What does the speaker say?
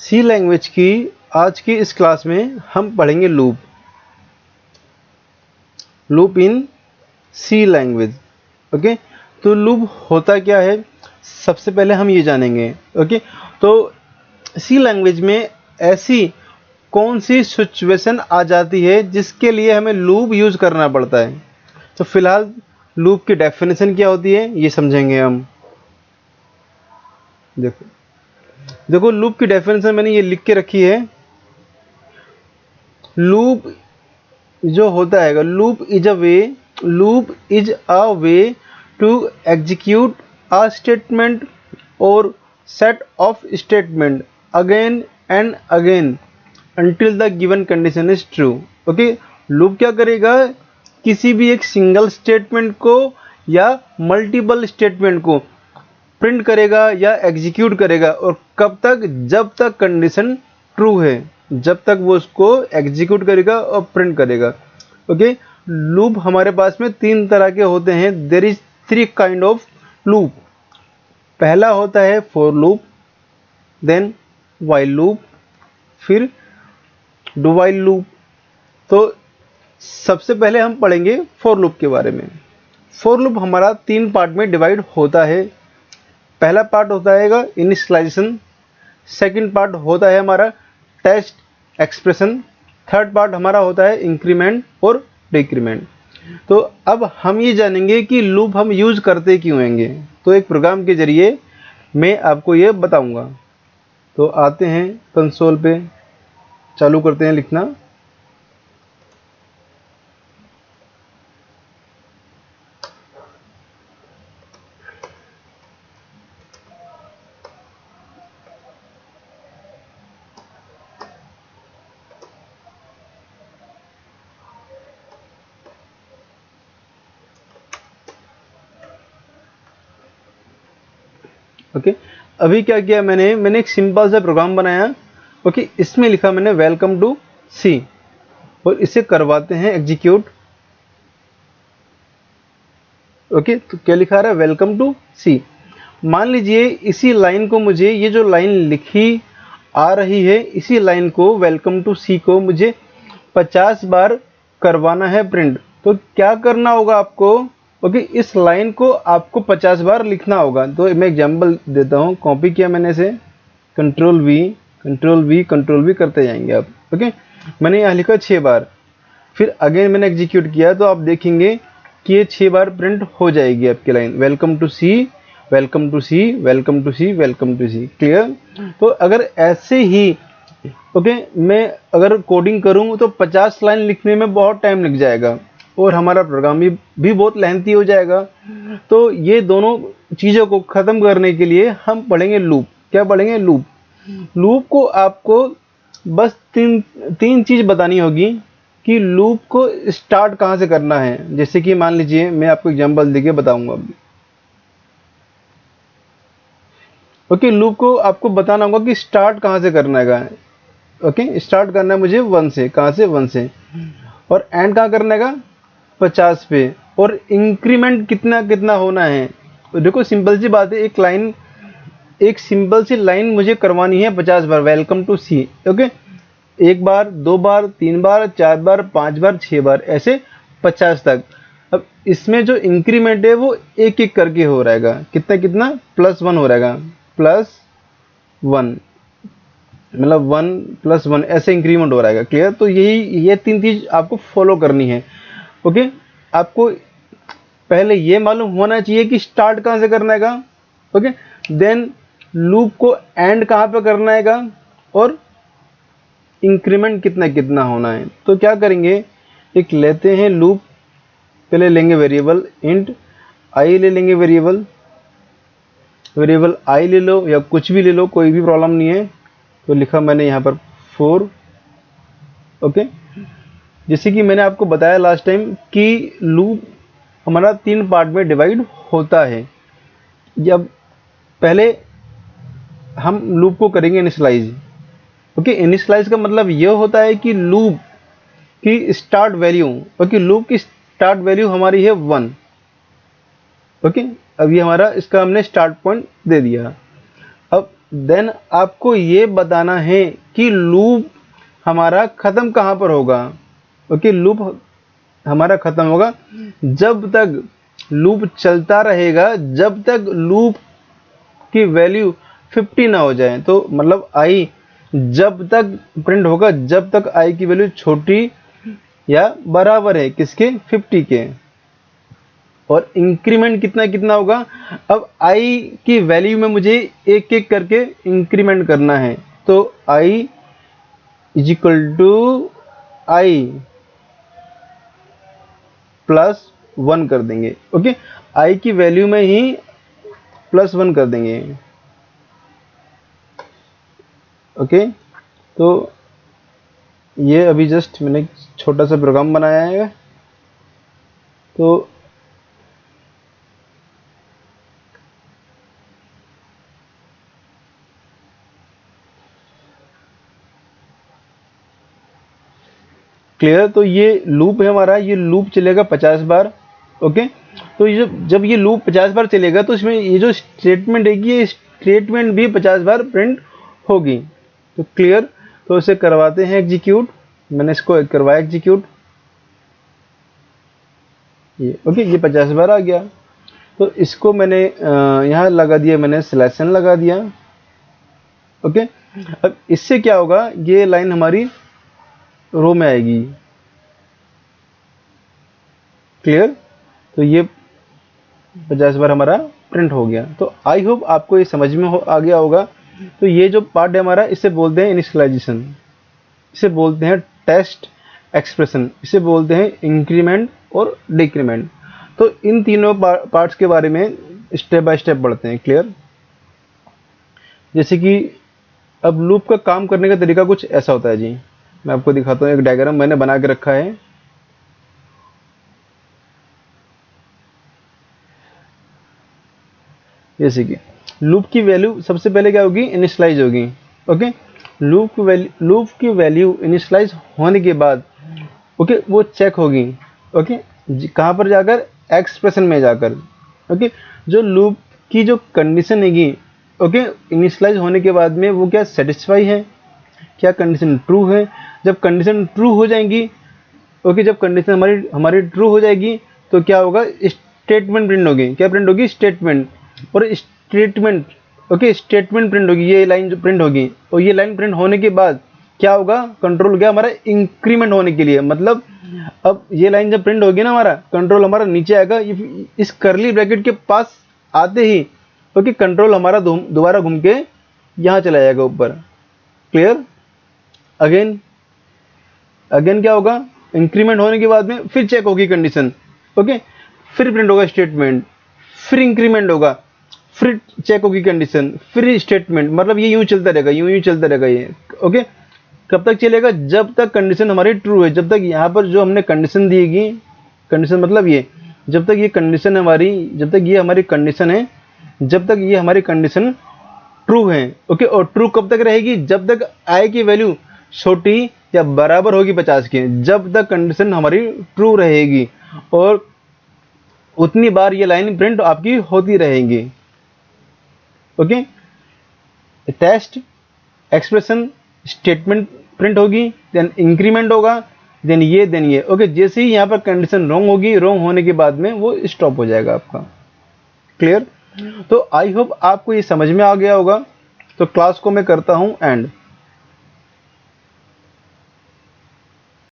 सी language की आज की इस क्लास में हम पढ़ेंगे loop in C language. Okay, तो लूप होता क्या है सबसे पहले हम ये जानेंगे। ओके, तो सी लैंग्वेज में ऐसी कौन सी सिचुएशन आ जाती है जिसके लिए हमें लूप यूज करना पड़ता है। तो फिलहाल लूप की डेफिनेशन क्या होती है ये समझेंगे हम। देखो लूप की डेफिनेशन मैंने ये लिख के रखी है। लूप जो होता है, loop is a way to execute a statement और set of statement again and again until the given condition is true। Okay, loop क्या करेगा, किसी भी एक सिंगल स्टेटमेंट को या मल्टीपल स्टेटमेंट को प्रिंट करेगा या एग्जीक्यूट करेगा, और कब तक, जब तक कंडीशन ट्रू है, जब तक वो उसको एग्जीक्यूट करेगा और प्रिंट करेगा। ओके, लूप हमारे पास में तीन तरह के होते हैं। There is 3 kind of loop. पहला होता है for loop, then while loop, फिर डू व्हाइल लूप। तो सबसे पहले हम पढ़ेंगे फॉर लूप के बारे में। फॉर लूप हमारा 3 पार्ट में डिवाइड होता है। पहला पार्ट होता है इनिशियलाइजेशन, सेकंड पार्ट होता है हमारा टेस्ट एक्सप्रेशन, थर्ड पार्ट हमारा होता है इंक्रीमेंट और डिक्रीमेंट। तो अब हम ये जानेंगे कि लूप हम यूज करते क्यों होंगे, तो एक प्रोग्राम के जरिए मैं आपको ये बताऊंगा। तो आते हैं कंसोल पे, चालू करते हैं लिखना। ओके, अभी क्या किया मैंने एक सिंपल सा प्रोग्राम बनाया। ओके, इसमें लिखा मैंने वेलकम टू सी, और इसे करवाते हैं एग्जीक्यूट। ओके, तो क्या लिखा रहा है, वेलकम टू सी। मान लीजिए इसी लाइन को मुझे, ये जो लाइन लिखी आ रही है, इसी लाइन को वेलकम टू सी को मुझे 50 बार करवाना है प्रिंट। तो क्या करना होगा आपको, ओके, इस लाइन को आपको 50 बार लिखना होगा। तो मैं एग्जांपल देता हूँ, कॉपी किया मैंने इसे, control we control we control we करते जाएंगे आप। ओके, मैंने यहाँ लिखा 6 बार, फिर अगेन मैंने एग्जीक्यूट किया, तो आप देखेंगे कि ये 6 बार प्रिंट हो जाएगी आपकी line, welcome to C welcome to C welcome to C welcome to C. Clear. तो अगर ऐसे ही ओके मैं अगर कोडिंग करूँ तो 50 लाइन लिखने में बहुत टाइम लग जाएगा और हमारा प्रोग्राम भी बहुत लेंथी हो जाएगा। तो ये दोनों चीज़ों को ख़त्म करने के लिए हम पढ़ेंगे लूप। क्या पढ़ेंगे, लूप। लूप को आपको बस तीन चीज़ बतानी होगी कि लूप को स्टार्ट कहाँ से करना है। जैसे कि मान लीजिए मैं आपको एग्जांपल देके बताऊंगा अभी। ओके, लूप को आपको बताना होगा कि स्टार्ट कहाँ से करना है। ओके, स्टार्ट करना है मुझे 1 से, कहाँ से, 1 से, और एंड कहाँ करना है, 50 पे, और इंक्रीमेंट कितना कितना होना है। तो देखो सिंपल सी बात है, एक सिंपल सी लाइन मुझे करवानी है 50 बार, वेलकम टू सी। ओके, 1 बार, 2 बार, 3 बार, 4 बार, 5 बार, 6 बार, ऐसे 50 तक। अब इसमें जो इंक्रीमेंट है वो एक एक करके हो रहेगा, कितना कितना, +1 हो रहेगा, +1, मतलब 1 + 1 ऐसे इंक्रीमेंट हो रहेगा। क्लियर। तो ये 3 चीज आपको फॉलो करनी है। ओके, आपको पहले ये मालूम होना चाहिए कि स्टार्ट कहाँ से करना है। ओके, देन लूप को एंड कहाँ पे करना है और इंक्रीमेंट कितना कितना होना है। तो क्या करेंगे, एक लेते हैं लूप, पहले लेंगे वेरिएबल इंट आई, ले लेंगे वेरिएबल आई ले लो या कुछ भी ले लो, कोई भी प्रॉब्लम नहीं है। तो लिखा मैंने यहाँ पर 4। ओके, जैसे कि मैंने आपको बताया लास्ट टाइम कि लूप हमारा 3 पार्ट में डिवाइड होता है। जब पहले हम लूप को करेंगे इनिशियलाइज। ओके, इनिशियलाइज का मतलब यह होता है कि लूप की स्टार्ट वैल्यू, ओके, लूप की स्टार्ट वैल्यू हमारी है 1। ओके, अब ये हमारा, इसका हमने स्टार्ट पॉइंट दे दिया। अब देन आपको ये बताना है कि लूप हमारा खत्म कहाँ पर होगा। ओके, लूप हमारा खत्म होगा जब तक लूप चलता रहेगा, जब तक लूप की वैल्यू 50 ना हो जाए। तो मतलब आई जब तक प्रिंट होगा जब तक आई की वैल्यू छोटी या बराबर है किसके, 50 के। और इंक्रीमेंट कितना कितना होगा, अब आई की वैल्यू में मुझे एक एक करके इंक्रीमेंट करना है। तो i is equal to i plus 1 कर देंगे। ओके, आई की वैल्यू में ही प्लस 1 कर देंगे। ओके, तो ये अभी जस्ट मैंने छोटा सा प्रोग्राम बनाया है। तो क्लियर, तो ये लूप है हमारा, ये लूप चलेगा 50 बार। ओके, तो ये जब ये लूप 50 बार चलेगा तो इसमें ये जो स्टेटमेंट है ये स्टेटमेंट भी 50 बार प्रिंट होगी। तो क्लियर, तो इसे करवाते हैं एग्जीक्यूट। मैंने इसको करवाया एग्जीक्यूट, ये ओके, ये 50 बार आ गया। तो इसको मैंने यहाँ लगा दिया, मैंने सिलेक्शन लगा दिया। ओके, अब इससे क्या होगा, ये लाइन हमारी रो में आएगी। क्लियर, तो ये 50 बार हमारा प्रिंट हो गया। तो आई होप आपको ये समझ में आ गया होगा। तो ये जो पार्ट है हमारा, इसे बोलते हैं इनिशियलाइजेशन, इसे बोलते हैं टेस्ट एक्सप्रेशन, इसे बोलते हैं इंक्रीमेंट और डिक्रीमेंट। तो इन तीनों पार्ट्स के बारे में स्टेप बाय स्टेप बढ़ते हैं। क्लियर, जैसे कि अब लूप का काम करने का तरीका कुछ ऐसा होता है जी। मैं आपको दिखाता हूँ, एक डायग्राम मैंने बना के रखा है। जैसे कि लूप की वैल्यू सबसे पहले क्या होगी, इनिशियलाइज होगी। ओके, लूप की वैल्यू इनिशियलाइज होने के बाद ओके वो चेक होगी। ओके, कहाँ पर जाकर, एक्सप्रेशन में जाकर। ओके, जो लूप की जो कंडीशन हैगी, ओके, इनिशियलाइज होने के बाद में वो क्या सेटिस्फाई है, क्या कंडीशन ट्रू है। जब कंडीशन ट्रू हो जाएंगी, ओके, जब कंडीशन हमारी हमारी ट्रू हो जाएगी तो क्या होगा, स्टेटमेंट प्रिंट होगी। क्या प्रिंट होगी, स्टेटमेंट। और स्टेटमेंट, ओके, स्टेटमेंट प्रिंट होगी, ये लाइन जो प्रिंट होगी। और ये लाइन प्रिंट होने के बाद क्या होगा, कंट्रोल गया हमारा इंक्रीमेंट होने के लिए। मतलब अब ये लाइन जब प्रिंट होगी ना, हमारा कंट्रोल हमारा नीचे आएगा। इस करली ब्रैकेट के पास आते ही ओके कंट्रोल हमारा दोबारा घूम के यहाँ चला जाएगा ऊपर। क्लियर, अगेन क्या होगा, इंक्रीमेंट होने के बाद में फिर चेक होगी कंडीशन। ओके, फिर प्रिंट होगा स्टेटमेंट, फिर इंक्रीमेंट होगा, फिर चेक होगी कंडीशन, फिर स्टेटमेंट। मतलब ये यूं चलता रहेगा, यूं चलता रहेगा ये। ओके, कब तक चलेगा, जब तक कंडीशन हमारी ट्रू है। जब तक यहाँ पर जो हमने कंडीशन दिएगी, कंडीशन मतलब ये, जब तक ये कंडीशन हमारी, जब तक ये हमारी कंडीशन है, जब तक ये हमारी कंडीशन ट्रू है। ओके, और ट्रू कब तक रहेगी, जब तक आई की वैल्यू छोटी या बराबर होगी 50 के। जब तक कंडीशन हमारी ट्रू रहेगी और उतनी बार ये लाइन प्रिंट आपकी होती रहेंगी। Okay, test expression statement print होगी, देन इंक्रीमेंट होगा, देन ये। ओके, जैसे ही यहाँ पर कंडीशन रॉन्ग होगी, रॉन्ग होने के बाद में वो स्टॉप हो जाएगा आपका। क्लियर, तो आई होप आपको ये समझ में आ गया होगा। तो क्लास को मैं करता हूँ एंड।